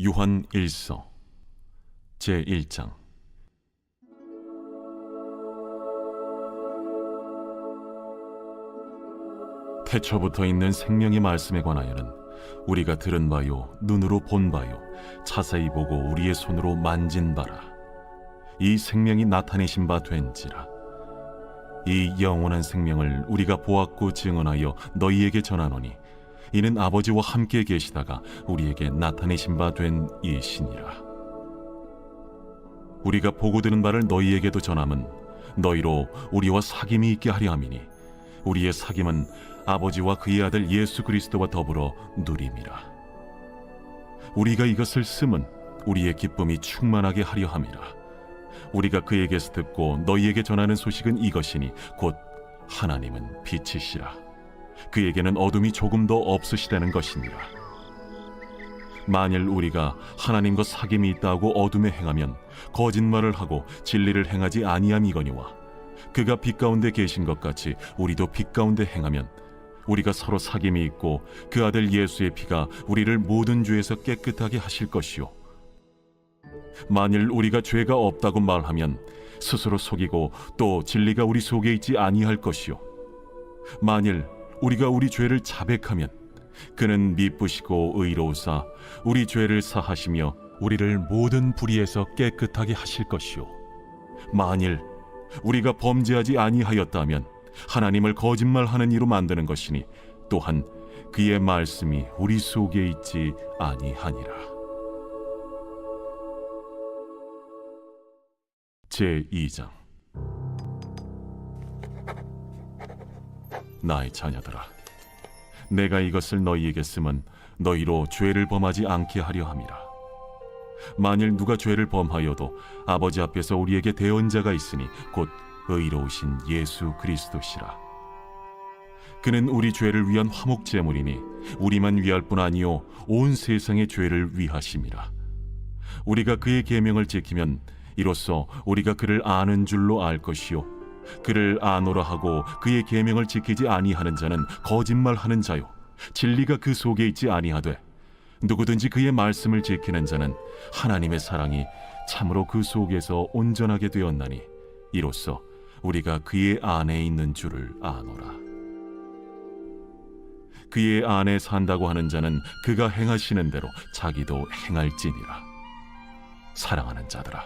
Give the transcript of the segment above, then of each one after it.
요한 1서 제1장. 태초부터 있는 생명의 말씀에 관하여는 우리가 들은 바요, 눈으로 본 바요, 자세히 보고 우리의 손으로 만진 바라. 이 생명이 나타내신 바 된지라. 이 영원한 생명을 우리가 보았고 증언하여 너희에게 전하노니 이는 아버지와 함께 계시다가 우리에게 나타내신 바 된 이시니라. 우리가 보고 들은 바를 너희에게도 전함은 너희로 우리와 사귐이 있게 하려 함이니 우리의 사귐은 아버지와 그의 아들 예수 그리스도와 더불어 누림이라. 우리가 이것을 쓰면 우리의 기쁨이 충만하게 하려 함이라. 우리가 그에게서 듣고 너희에게 전하는 소식은 이것이니 곧 하나님은 빛이시라. 그에게는 어둠이 조금도 없으시다는 것이니라. 만일 우리가 하나님과 사귐이 있다고 어둠에 행하면 거짓말을 하고 진리를 행하지 아니함이거니와 그가 빛 가운데 계신 것 같이 우리도 빛 가운데 행하면 우리가 서로 사귐이 있고 그 아들 예수의 피가 우리를 모든 죄에서 깨끗하게 하실 것이요, 만일 우리가 죄가 없다고 말하면 스스로 속이고 또 진리가 우리 속에 있지 아니할 것이요, 만일 우리가 우리 죄를 자백하면 그는 미쁘시고 의로우사 우리 죄를 사하시며 우리를 모든 불의에서 깨끗하게 하실 것이요, 만일 우리가 범죄하지 아니하였다면 하나님을 거짓말하는 이로 만드는 것이니 또한 그의 말씀이 우리 속에 있지 아니하니라. 제2장. 나의 자녀들아, 내가 이것을 너희에게 쓰면 너희로 죄를 범하지 않게 하려 함이라. 만일 누가 죄를 범하여도 아버지 앞에서 우리에게 대언자가 있으니 곧 의로우신 예수 그리스도시라. 그는 우리 죄를 위한 화목 제물이니 우리만 위할 뿐 아니요 온 세상의 죄를 위하심이라. 우리가 그의 계명을 지키면 이로써 우리가 그를 아는 줄로 알 것이요, 그를 아노라 하고 그의 계명을 지키지 아니하는 자는 거짓말하는 자요 진리가 그 속에 있지 아니하되 누구든지 그의 말씀을 지키는 자는 하나님의 사랑이 참으로 그 속에서 온전하게 되었나니 이로써 우리가 그의 안에 있는 줄을 아노라. 그의 안에 산다고 하는 자는 그가 행하시는 대로 자기도 행할지니라. 사랑하는 자들아,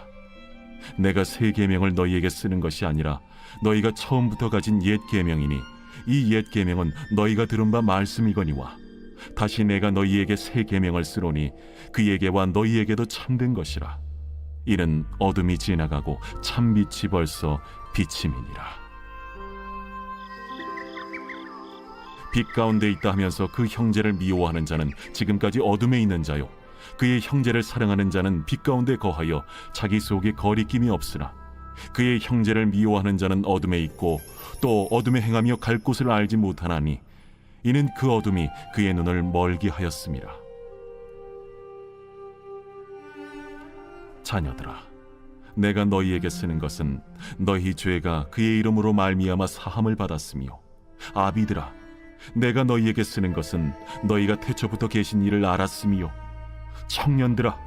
내가 새 계명을 너희에게 쓰는 것이 아니라 너희가 처음부터 가진 옛 계명이니 이 옛 계명은 너희가 들은 바 말씀이거니와 다시 내가 너희에게 새 계명을 쓰노니 그에게와 너희에게도 참된 것이라. 이는 어둠이 지나가고 참빛이 벌써 비침이니라. 빛 가운데 있다 하면서 그 형제를 미워하는 자는 지금까지 어둠에 있는 자요, 그의 형제를 사랑하는 자는 빛 가운데 거하여 자기 속에 거리낌이 없으나 그의 형제를 미워하는 자는 어둠에 있고 또 어둠에 행하며 갈 곳을 알지 못하나니 이는 그 어둠이 그의 눈을 멀게 하였음이라. 자녀들아, 내가 너희에게 쓰는 것은 너희 죄가 그의 이름으로 말미암아 사함을 받았으며, 아비들아, 내가 너희에게 쓰는 것은 너희가 태초부터 계신 이를 알았으며, 청년들아,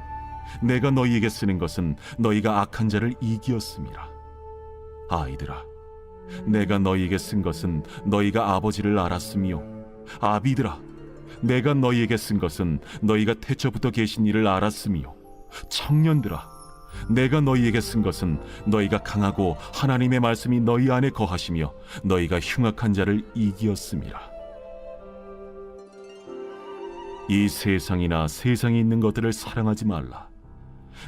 내가 너희에게 쓰는 것은 너희가 악한 자를 이기었음이라. 아이들아, 내가 너희에게 쓴 것은 너희가 아버지를 알았으며, 아비들아, 내가 너희에게 쓴 것은 너희가 태초부터 계신 이를 알았으며, 청년들아, 내가 너희에게 쓴 것은 너희가 강하고 하나님의 말씀이 너희 안에 거하시며 너희가 흉악한 자를 이기었음이라. 이 세상이나 세상에 있는 것들을 사랑하지 말라.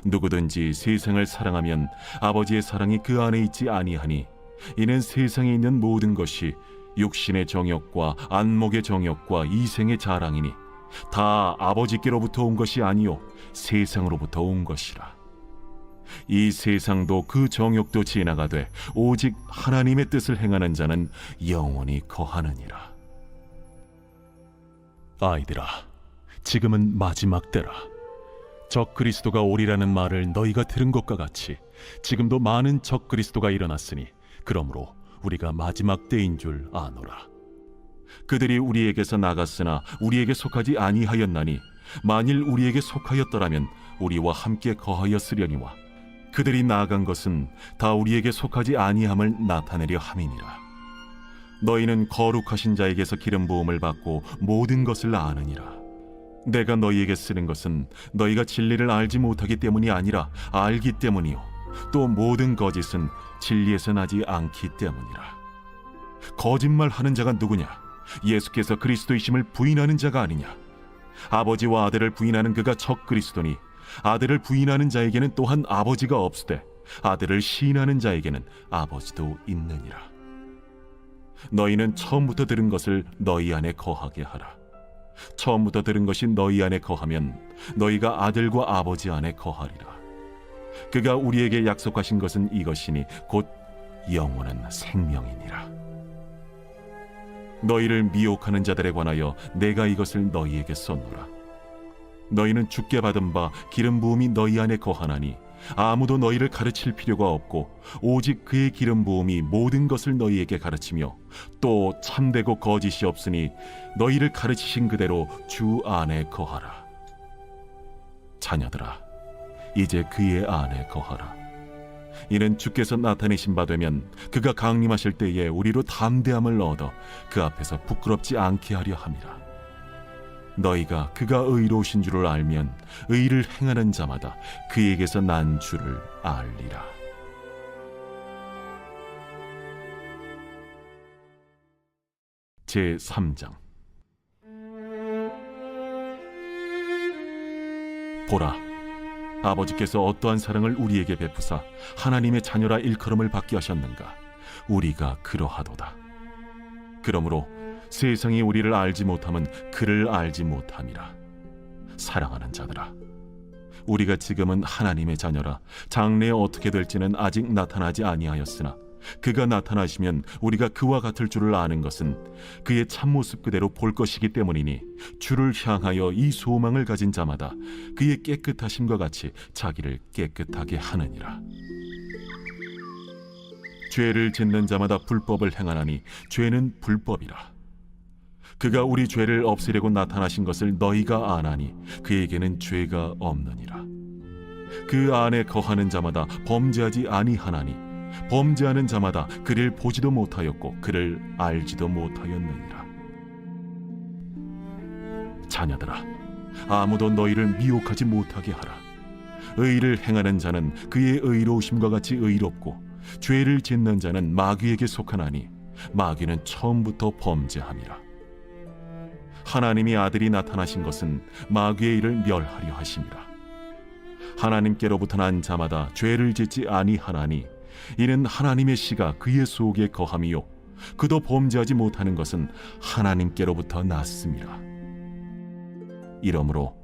누구든지 세상을 사랑하면 아버지의 사랑이 그 안에 있지 아니하니 이는 세상에 있는 모든 것이 육신의 정욕과 안목의 정욕과 이생의 자랑이니 다 아버지께로부터 온 것이 아니요 세상으로부터 온 것이라. 이 세상도 그 정욕도 지나가되 오직 하나님의 뜻을 행하는 자는 영원히 거하느니라. 아이들아, 지금은 마지막 때라. 적 그리스도가 오리라는 말을 너희가 들은 것과 같이 지금도 많은 적 그리스도가 일어났으니 그러므로 우리가 마지막 때인 줄 아노라. 그들이 우리에게서 나갔으나 우리에게 속하지 아니하였나니 만일 우리에게 속하였더라면 우리와 함께 거하였으려니와 그들이 나아간 것은 다 우리에게 속하지 아니함을 나타내려 함이니라. 너희는 거룩하신 자에게서 기름 부음을 받고 모든 것을 아느니라. 내가 너희에게 쓰는 것은 너희가 진리를 알지 못하기 때문이 아니라 알기 때문이요 또 모든 거짓은 진리에서 나지 않기 때문이라. 거짓말하는 자가 누구냐? 예수께서 그리스도이심을 부인하는 자가 아니냐? 아버지와 아들을 부인하는 그가 적 그리스도니 아들을 부인하는 자에게는 또한 아버지가 없으되 아들을 시인하는 자에게는 아버지도 있느니라. 너희는 처음부터 들은 것을 너희 안에 거하게 하라. 처음부터 들은 것이 너희 안에 거하면 너희가 아들과 아버지 안에 거하리라. 그가 우리에게 약속하신 것은 이것이니 곧 영원한 생명이니라. 너희를 미혹하는 자들에 관하여 내가 이것을 너희에게 썼노라. 너희는 주께 받은 바 기름 부음이 너희 안에 거하나니 아무도 너희를 가르칠 필요가 없고 오직 그의 기름 부음이 모든 것을 너희에게 가르치며 또 참되고 거짓이 없으니 너희를 가르치신 그대로 주 안에 거하라. 자녀들아, 이제 그의 안에 거하라. 이는 주께서 나타내신 바 되면 그가 강림하실 때에 우리로 담대함을 얻어 그 앞에서 부끄럽지 않게 하려 함이라. 너희가 그가 의로우신 줄을 알면 의를 행하는 자마다 그에게서 난 줄을 알리라. 제3장. 보라, 아버지께서 어떠한 사랑을 우리에게 베푸사 하나님의 자녀라 일컬음을 받게 하셨는가? 우리가 그러하도다. 그러므로 세상이 우리를 알지 못함은 그를 알지 못함이라. 사랑하는 자들아, 우리가 지금은 하나님의 자녀라. 장래에 어떻게 될지는 아직 나타나지 아니하였으나 그가 나타나시면 우리가 그와 같을 줄을 아는 것은 그의 참모습 그대로 볼 것이기 때문이니 주를 향하여 이 소망을 가진 자마다 그의 깨끗하심과 같이 자기를 깨끗하게 하느니라. 죄를 짓는 자마다 불법을 행하나니 죄는 불법이라. 그가 우리 죄를 없애려고 나타나신 것을 너희가 아나니 그에게는 죄가 없느니라. 그 안에 거하는 자마다 범죄하지 아니하나니 범죄하는 자마다 그를 보지도 못하였고 그를 알지도 못하였느니라. 자녀들아, 아무도 너희를 미혹하지 못하게 하라. 의를 행하는 자는 그의 의로우심과 같이 의롭고 죄를 짓는 자는 마귀에게 속하나니 마귀는 처음부터 범죄함이라. 하나님이 아들이 나타나신 것은 마귀의 일을 멸하려 하심이라. 하나님께로부터 난 자마다 죄를 짓지 아니하나니 이는 하나님의 씨가 그의 속에 거함이요 그도 범죄하지 못하는 것은 하나님께로부터 났음이라. 이러므로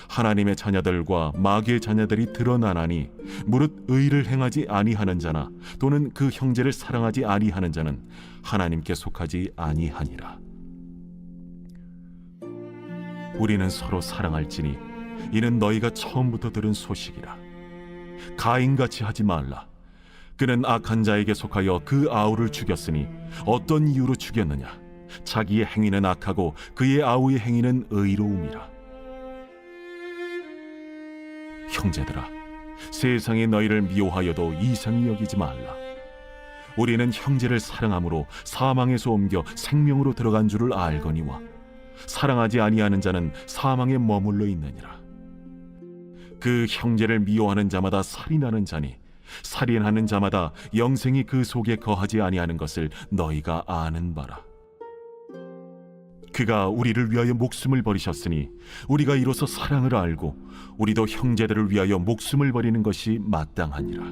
하나님의 자녀들과 마귀의 자녀들이 드러나나니 무릇 의를 행하지 아니하는 자나 또는 그 형제를 사랑하지 아니하는 자는 하나님께 속하지 아니하니라. 우리는 서로 사랑할지니 이는 너희가 처음부터 들은 소식이라. 가인같이 하지 말라. 그는 악한 자에게 속하여 그 아우를 죽였으니 어떤 이유로 죽였느냐? 자기의 행위는 악하고 그의 아우의 행위는 의로움이라. 형제들아, 세상이 너희를 미워하여도 이상히 여기지 말라. 우리는 형제를 사랑함으로 사망에서 옮겨 생명으로 들어간 줄을 알거니와 사랑하지 아니하는 자는 사망에 머물러 있느니라. 그 형제를 미워하는 자마다 살인하는 자니 살인하는 자마다 영생이 그 속에 거하지 아니하는 것을 너희가 아는 바라. 그가 우리를 위하여 목숨을 버리셨으니 우리가 이로써 사랑을 알고 우리도 형제들을 위하여 목숨을 버리는 것이 마땅하니라.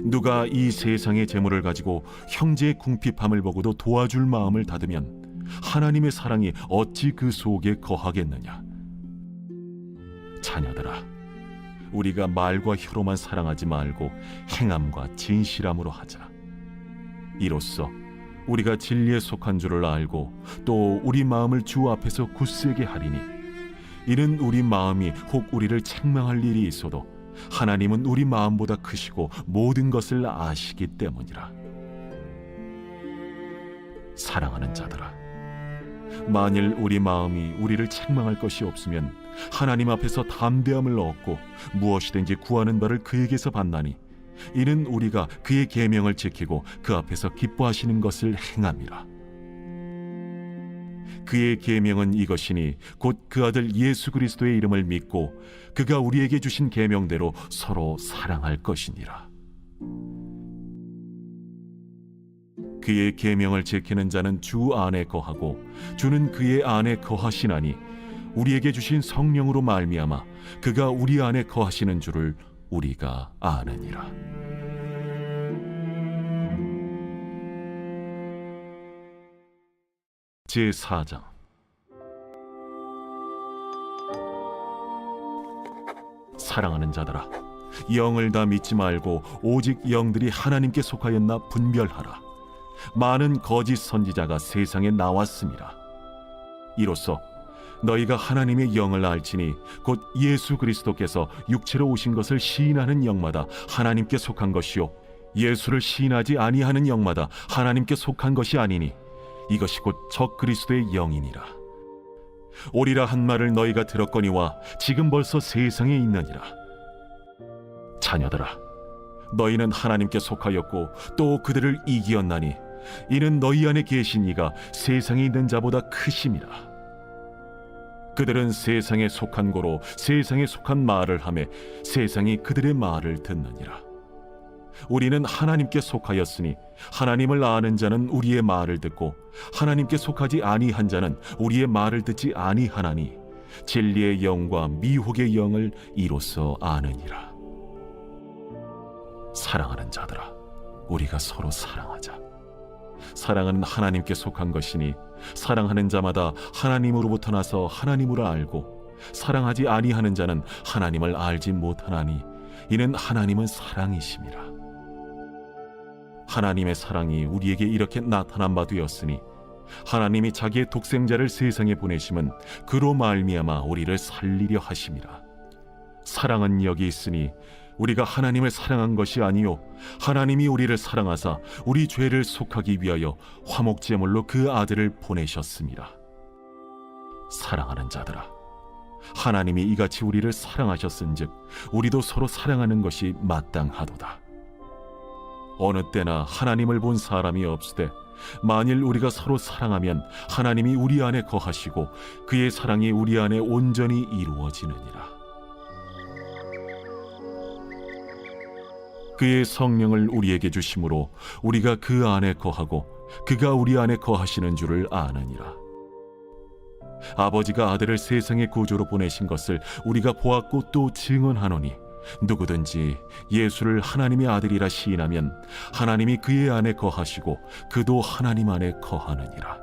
누가 이 세상의 재물을 가지고 형제의 궁핍함을 보고도 도와줄 마음을 닫으면 하나님의 사랑이 어찌 그 속에 거하겠느냐? 자녀들아, 우리가 말과 혀로만 사랑하지 말고 행함과 진실함으로 하자. 이로써 우리가 진리에 속한 줄을 알고 또 우리 마음을 주 앞에서 굳세게 하리니 이는 우리 마음이 혹 우리를 책망할 일이 있어도 하나님은 우리 마음보다 크시고 모든 것을 아시기 때문이라. 사랑하는 자들아, 만일 우리 마음이 우리를 책망할 것이 없으면 하나님 앞에서 담대함을 얻고 무엇이든지 구하는 바를 그에게서 받나니 이는 우리가 그의 계명을 지키고 그 앞에서 기뻐하시는 것을 행함이라. 그의 계명은 이것이니 곧 그 아들 예수 그리스도의 이름을 믿고 그가 우리에게 주신 계명대로 서로 사랑할 것이니라. 그의 계명을 지키는 자는 주 안에 거하고 주는 그의 안에 거하시나니 우리에게 주신 성령으로 말미암아 그가 우리 안에 거하시는 줄을 우리가 아느니라. 제4장. 사랑하는 자들아, 영을 다 믿지 말고 오직 영들이 하나님께 속하였나 분별하라. 많은 거짓 선지자가 세상에 나왔습니다. 이로써 너희가 하나님의 영을 알지니 곧 예수 그리스도께서 육체로 오신 것을 시인하는 영마다 하나님께 속한 것이요 예수를 시인하지 아니하는 영마다 하나님께 속한 것이 아니니 이것이 곧 적 그리스도의 영이니라. 오리라 한 말을 너희가 들었거니와 지금 벌써 세상에 있느니라. 자녀들아, 너희는 하나님께 속하였고 또 그들을 이기었나니 이는 너희 안에 계신 이가 세상에 있는 자보다 크심이라. 그들은 세상에 속한 고로 세상에 속한 말을 하매 세상이 그들의 말을 듣느니라. 우리는 하나님께 속하였으니 하나님을 아는 자는 우리의 말을 듣고 하나님께 속하지 아니한 자는 우리의 말을 듣지 아니하나니 진리의 영과 미혹의 영을 이로써 아느니라. 사랑하는 자들아, 우리가 서로 사랑하자. 사랑은 하나님께 속한 것이니 사랑하는 자마다 하나님으로부터 나서 하나님으로 알고 사랑하지 아니하는 자는 하나님을 알지 못하나니 이는 하나님은 사랑이심이라. 하나님의 사랑이 우리에게 이렇게 나타난 바 되었으니 하나님이 자기의 독생자를 세상에 보내심은 그로 말미암아 우리를 살리려 하심이라. 사랑은 여기 있으니 우리가 하나님을 사랑한 것이 아니요 하나님이 우리를 사랑하사 우리 죄를 속하기 위하여 화목제물로 그 아들을 보내셨습니다. 사랑하는 자들아, 하나님이 이같이 우리를 사랑하셨은즉 우리도 서로 사랑하는 것이 마땅하도다. 어느 때나 하나님을 본 사람이 없으되 만일 우리가 서로 사랑하면 하나님이 우리 안에 거하시고 그의 사랑이 우리 안에 온전히 이루어지느니라. 그의 성령을 우리에게 주심으로 우리가 그 안에 거하고 그가 우리 안에 거하시는 줄을 아느니라. 아버지가 아들을 세상의 구주로 보내신 것을 우리가 보았고 또 증언하노니 누구든지 예수를 하나님의 아들이라 시인하면 하나님이 그의 안에 거하시고 그도 하나님 안에 거하느니라.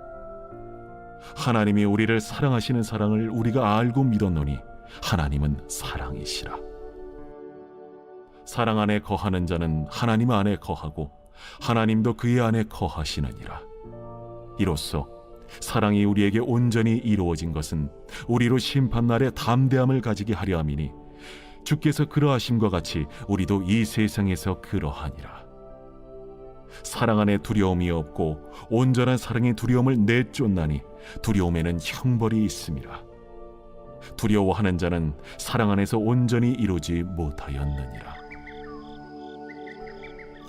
하나님이 우리를 사랑하시는 사랑을 우리가 알고 믿었노니 하나님은 사랑이시라. 사랑 안에 거하는 자는 하나님 안에 거하고 하나님도 그의 안에 거하시느니라. 이로써 사랑이 우리에게 온전히 이루어진 것은 우리로 심판날에 담대함을 가지게 하려 함이니 주께서 그러하심과 같이 우리도 이 세상에서 그러하니라. 사랑 안에 두려움이 없고 온전한 사랑의 두려움을 내쫓나니 두려움에는 형벌이 있음이라. 두려워하는 자는 사랑 안에서 온전히 이루지 못하였느니라.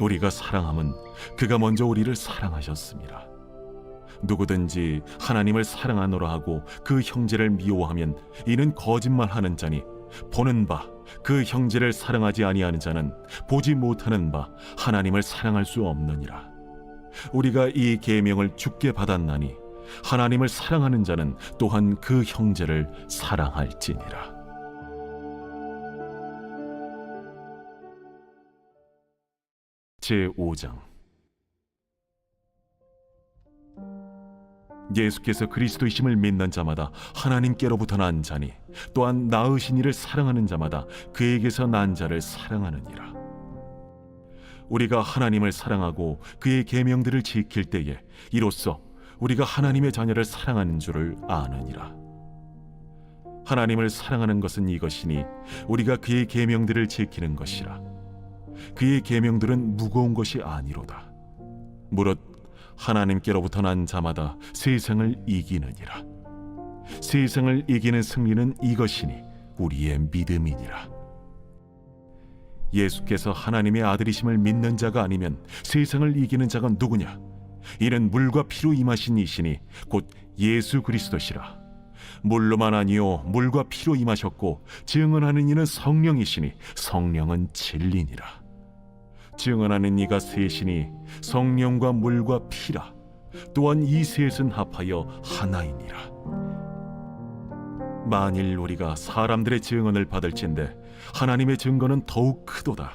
우리가 사랑함은 그가 먼저 우리를 사랑하셨습니다. 누구든지 하나님을 사랑하노라 하고 그 형제를 미워하면 이는 거짓말하는 자니 보는 바 그 형제를 사랑하지 아니하는 자는 보지 못하는 바 하나님을 사랑할 수 없느니라. 우리가 이 계명을 주께 받았나니 하나님을 사랑하는 자는 또한 그 형제를 사랑할지니라. 제5장. 예수께서 그리스도이심을 믿는 자마다 하나님께로부터 난 자니 또한 낳으신 이를 사랑하는 자마다 그에게서 난 자를 사랑하느니라. 우리가 하나님을 사랑하고 그의 계명들을 지킬 때에 이로써 우리가 하나님의 자녀를 사랑하는 줄을 아느니라. 하나님을 사랑하는 것은 이것이니 우리가 그의 계명들을 지키는 것이라. 그의 계명들은 무거운 것이 아니로다. 무릇 하나님께로부터 난 자마다 세상을 이기느니라. 세상을 이기는 승리는 이것이니 우리의 믿음이니라. 예수께서 하나님의 아들이심을 믿는 자가 아니면 세상을 이기는 자가 누구냐? 이는 물과 피로 임하신 이시니 곧 예수 그리스도시라. 물로만 아니요 물과 피로 임하셨고 증언하는 이는 성령이시니 성령은 진리니라. 증언하는 이가 셋이니 성령과 물과 피라. 또한 이 셋은 합하여 하나이니라. 만일 우리가 사람들의 증언을 받을진대 하나님의 증거는 더욱 크도다.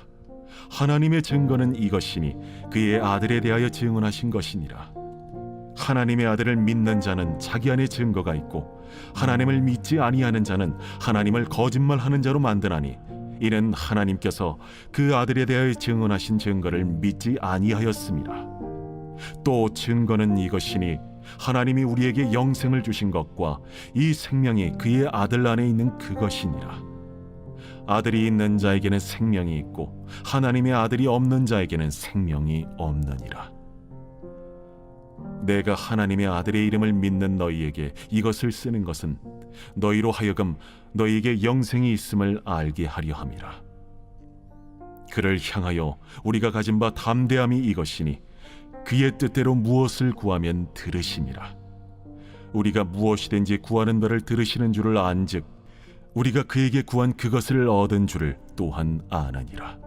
하나님의 증거는 이것이니 그의 아들에 대하여 증언하신 것이니라. 하나님의 아들을 믿는 자는 자기 안에 증거가 있고 하나님을 믿지 아니하는 자는 하나님을 거짓말하는 자로 만드나니 이는 하나님께서 그 아들에 대하여 증언하신 증거를 믿지 아니하였습니다. 또 증거는 이것이니 하나님이 우리에게 영생을 주신 것과 이 생명이 그의 아들 안에 있는 그것이니라. 아들이 있는 자에게는 생명이 있고 하나님의 아들이 없는 자에게는 생명이 없느니라. 내가 하나님의 아들의 이름을 믿는 너희에게 이것을 쓰는 것은 너희로 하여금 너희에게 영생이 있음을 알게 하려 함이라. 그를 향하여 우리가 가진 바 담대함이 이것이니 그의 뜻대로 무엇을 구하면 들으심이라. 우리가 무엇이든지 구하는 바를 들으시는 줄을 안즉 우리가 그에게 구한 그것을 얻은 줄을 또한 아느니라.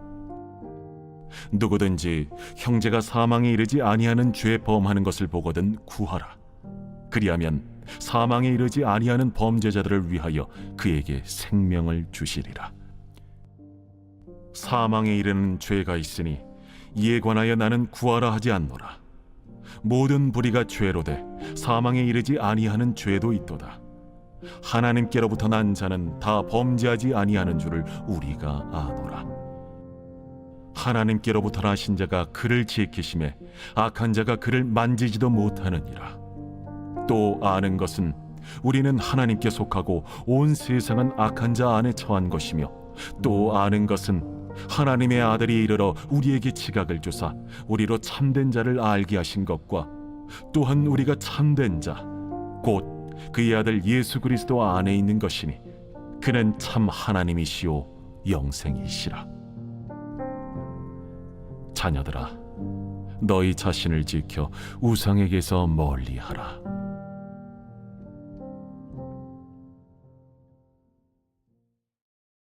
누구든지 형제가 사망에 이르지 아니하는 죄 범하는 것을 보거든 구하라. 그리하면 사망에 이르지 아니하는 범죄자들을 위하여 그에게 생명을 주시리라. 사망에 이르는 죄가 있으니 이에 관하여 나는 구하라 하지 않노라. 모든 불의가 죄로되 사망에 이르지 아니하는 죄도 있도다. 하나님께로부터 난 자는 다 범죄하지 아니하는 줄을 우리가 아노라. 하나님께로부터 나신 자가 그를 지키심에 악한 자가 그를 만지지도 못하느니라. 또 아는 것은 우리는 하나님께 속하고 온 세상은 악한 자 안에 처한 것이며 또 아는 것은 하나님의 아들이 이르러 우리에게 지각을 주사 우리로 참된 자를 알게 하신 것과 또한 우리가 참된 자 곧 그의 아들 예수 그리스도 안에 있는 것이니 그는 참 하나님이시요 영생이시라. 자녀들아, 너희 자신을 지켜 우상에게서 멀리하라.